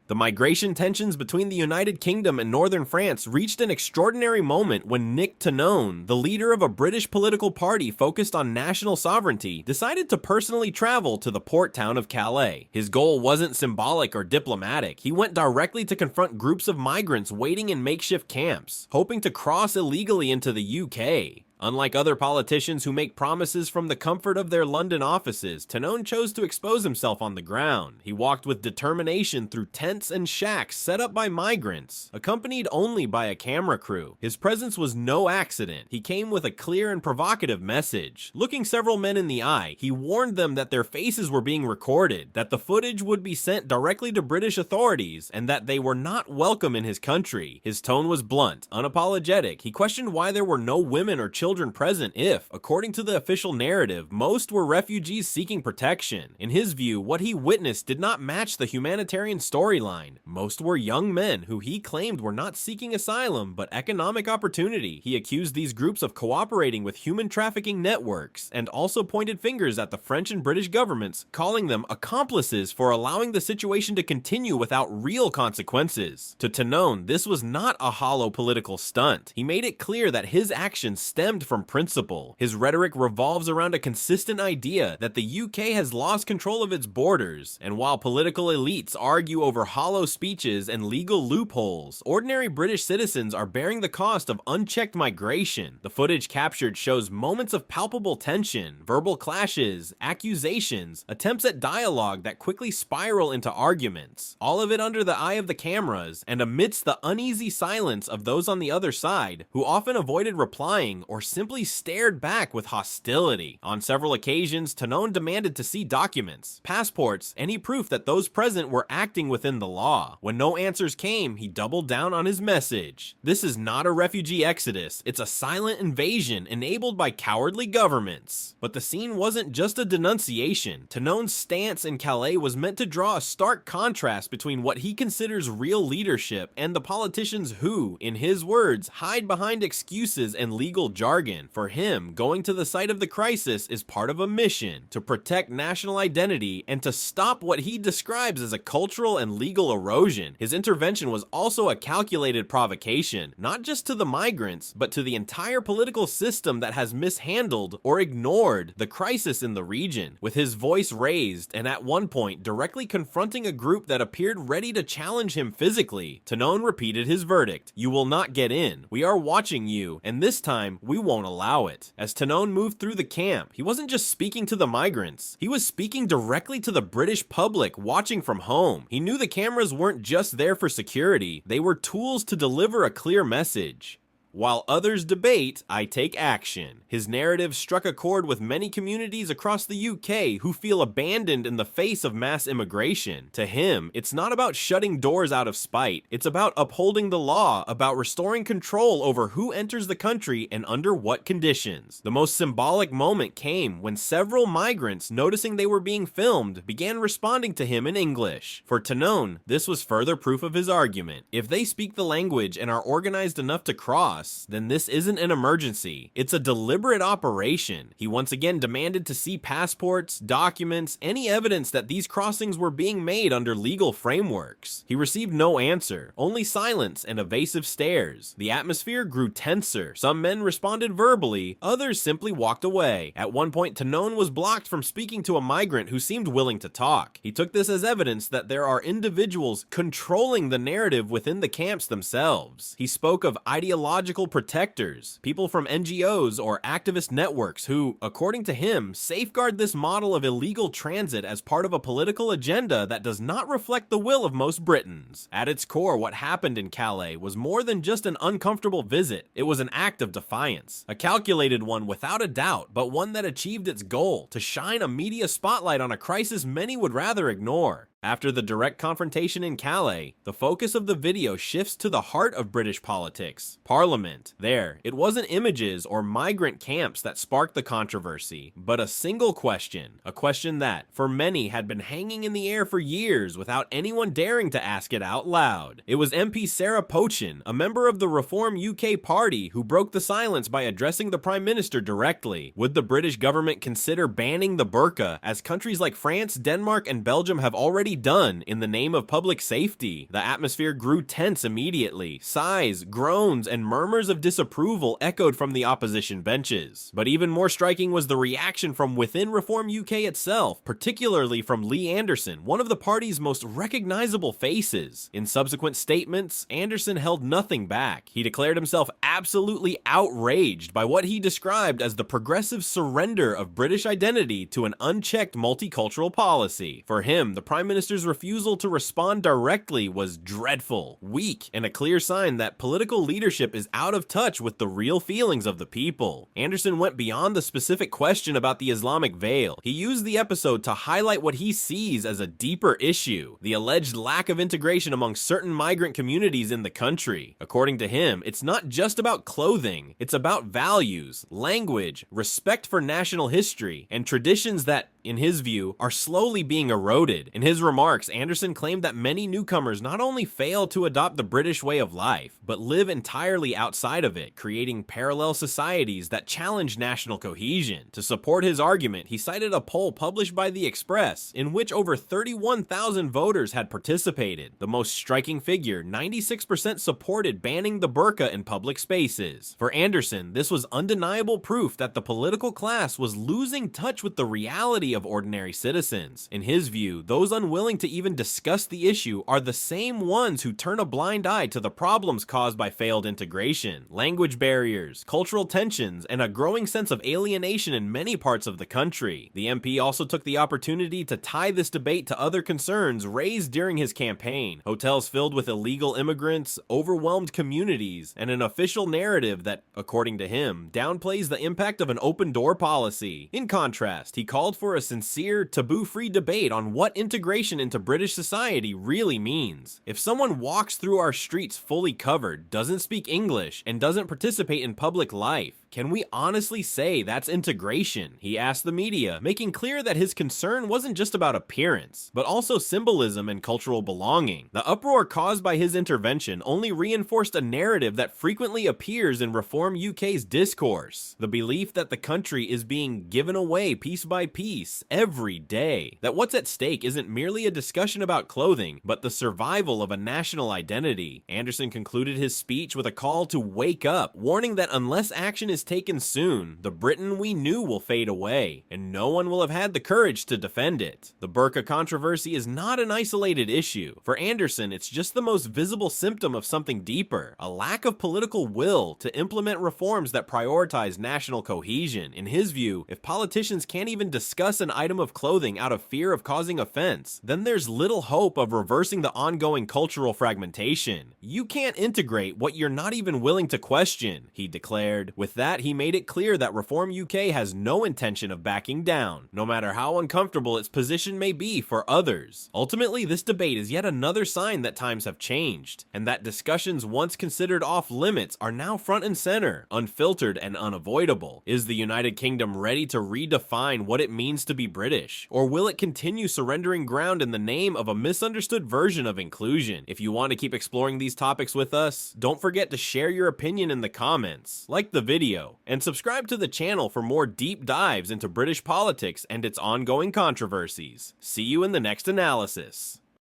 The migration tensions between the United Kingdom and northern France reached an extraordinary moment when Nick Tanone, the leader of a British political party focused on national sovereignty, decided to personally travel to the port town of Calais. His goal wasn't symbolic or diplomatic. He went directly to confront groups of migrants waiting in makeshift camps, hoping to cross illegally into the UK. Unlike other politicians who make promises from the comfort of their London offices, Tanone chose to expose himself on the ground. He walked with determination through tents and shacks set up by migrants, accompanied only by a camera crew. His presence was no accident. He came with a clear and provocative message. Looking several men in the eye, he warned them that their faces were being recorded, that the footage would be sent directly to British authorities, and that they were not welcome in his country. His tone was blunt, unapologetic. He questioned why there were no women or children present if, according to the official narrative, most were refugees seeking protection. In his view, what he witnessed did not match the humanitarian storyline. Most were young men who he claimed were not seeking asylum but economic opportunity. He accused these groups of cooperating with human trafficking networks and also pointed fingers at the French and British governments, calling them accomplices for allowing the situation to continue without real consequences. To Tanone, this was not a hollow political stunt. He made it clear that his actions stemmed from principle. His rhetoric revolves around a consistent idea that the UK has lost control of its borders, and while political elites argue over hollow speeches and legal loopholes, ordinary British citizens are bearing the cost of unchecked migration. The footage captured shows moments of palpable tension, verbal clashes, accusations, attempts at dialogue that quickly spiral into arguments, all of it under the eye of the cameras and amidst the uneasy silence of those on the other side, who often avoided replying or simply stared back with hostility. On several occasions, Tanone demanded to see documents, passports, any proof that those present were acting within the law. When no answers came, he doubled down on his message. This is not a refugee exodus, it's a silent invasion enabled by cowardly governments. But the scene wasn't just a denunciation. Tanone's stance in Calais was meant to draw a stark contrast between what he considers real leadership and the politicians who, in his words, hide behind excuses and legal jargon. For him, going to the site of the crisis is part of a mission to protect national identity and to stop what he describes as a cultural and legal erosion. His intervention was also a calculated provocation, not just to the migrants, but to the entire political system that has mishandled or ignored the crisis in the region. With his voice raised and at one point directly confronting a group that appeared ready to challenge him physically, Tanone repeated his verdict: "You will not get in. We are watching you, and this time we won't allow it." As Tanone moved through the camp, he wasn't just speaking to the migrants, he was speaking directly to the British public watching from home. He knew the cameras weren't just there for security, they were tools to deliver a clear message. While others debate, I take action. His narrative struck a chord with many communities across the UK who feel abandoned in the face of mass immigration. To him, it's not about shutting doors out of spite. It's about upholding the law, about restoring control over who enters the country and under what conditions. The most symbolic moment came when several migrants, noticing they were being filmed, began responding to him in English. For Tanone, this was further proof of his argument. If they speak the language and are organized enough to cross, then this isn't an emergency. It's a deliberate operation. He once again demanded to see passports, documents, any evidence that these crossings were being made under legal frameworks. He received no answer, only silence and evasive stares. The atmosphere grew tenser. Some men responded verbally, others simply walked away. At one point, Tanone was blocked from speaking to a migrant who seemed willing to talk. He took this as evidence that there are individuals controlling the narrative within the camps themselves. He spoke of ideological protectors, people from NGOs or activist networks who, according to him, safeguard this model of illegal transit as part of a political agenda that does not reflect the will of most Britons. At its core, what happened in Calais was more than just an uncomfortable visit. It was an act of defiance, a calculated one without a doubt, but one that achieved its goal: to shine a media spotlight on a crisis many would rather ignore. After the direct confrontation in Calais, the focus of the video shifts to the heart of British politics: Parliament. There, it wasn't images or migrant camps that sparked the controversy, but a single question. A question that, for many, had been hanging in the air for years without anyone daring to ask it out loud. It was MP Sarah Pochin, a member of the Reform UK party, who broke the silence by addressing the Prime Minister directly. Would the British government consider banning the burqa, as countries like France, Denmark, and Belgium have already already done in the name of public safety. The atmosphere grew tense immediately. Sighs, groans, and murmurs of disapproval echoed from the opposition benches. But even more striking was the reaction from within Reform UK itself, particularly from Lee Anderson, one of the party's most recognizable faces. In subsequent statements, Anderson held nothing back. He declared himself absolutely outraged by what he described as the progressive surrender of British identity to an unchecked multicultural policy. For him, the Prime Minister's refusal to respond directly was dreadful, weak, and a clear sign that political leadership is out of touch with the real feelings of the people. Anderson went beyond the specific question about the Islamic veil. He used the episode to highlight what he sees as a deeper issue: the alleged lack of integration among certain migrant communities in the country. According to him, it's not just about clothing, it's about values, language, respect for national history, and traditions that, in his view, are slowly being eroded. In his remarks, Anderson claimed that many newcomers not only fail to adopt the British way of life, but live entirely outside of it, creating parallel societies that challenge national cohesion. To support his argument, he cited a poll published by The Express, in which over 31,000 voters had participated. The most striking figure, 96% supported banning the burqa in public spaces. For Anderson, this was undeniable proof that the political class was losing touch with the reality of ordinary citizens. In his view, those unwilling to even discuss the issue are the same ones who turn a blind eye to the problems caused by failed integration, language barriers, cultural tensions, and a growing sense of alienation in many parts of the country. The MP also took the opportunity to tie this debate to other concerns raised during his campaign: hotels filled with illegal immigrants, overwhelmed communities, and an official narrative that, according to him, downplays the impact of an open-door policy. In contrast, he called for a sincere, taboo-free debate on what integration into British society really means. If someone walks through our streets fully covered, doesn't speak English, and doesn't participate in public life, can we honestly say that's integration? He asked the media, making clear that his concern wasn't just about appearance, but also symbolism and cultural belonging. The uproar caused by his intervention only reinforced a narrative that frequently appears in Reform UK's discourse: the belief that the country is being given away piece by piece every day, that what's at stake isn't merely a discussion about clothing, but the survival of a national identity. Anderson concluded his speech with a call to wake up, warning that unless action is taken soon, the Britain we knew will fade away, and no one will have had the courage to defend it. The burqa controversy is not an isolated issue. For Anderson, it's just the most visible symptom of something deeper: a lack of political will to implement reforms that prioritize national cohesion. In his view, if politicians can't even discuss an item of clothing out of fear of causing offense, then there's little hope of reversing the ongoing cultural fragmentation. You can't integrate what you're not even willing to question, he declared. With that, he made it clear that Reform UK has no intention of backing down, no matter how uncomfortable its position may be for others. Ultimately, this debate is yet another sign that times have changed, and that discussions once considered off limits are now front and center, unfiltered and unavoidable. Is the United Kingdom ready to redefine what it means to be British, or will it continue surrendering ground in the name of a misunderstood version of inclusion? If you want to keep exploring these topics with us, don't forget to share your opinion in the comments, like the video, and subscribe to the channel for more deep dives into British politics and its ongoing controversies. See you in the next analysis.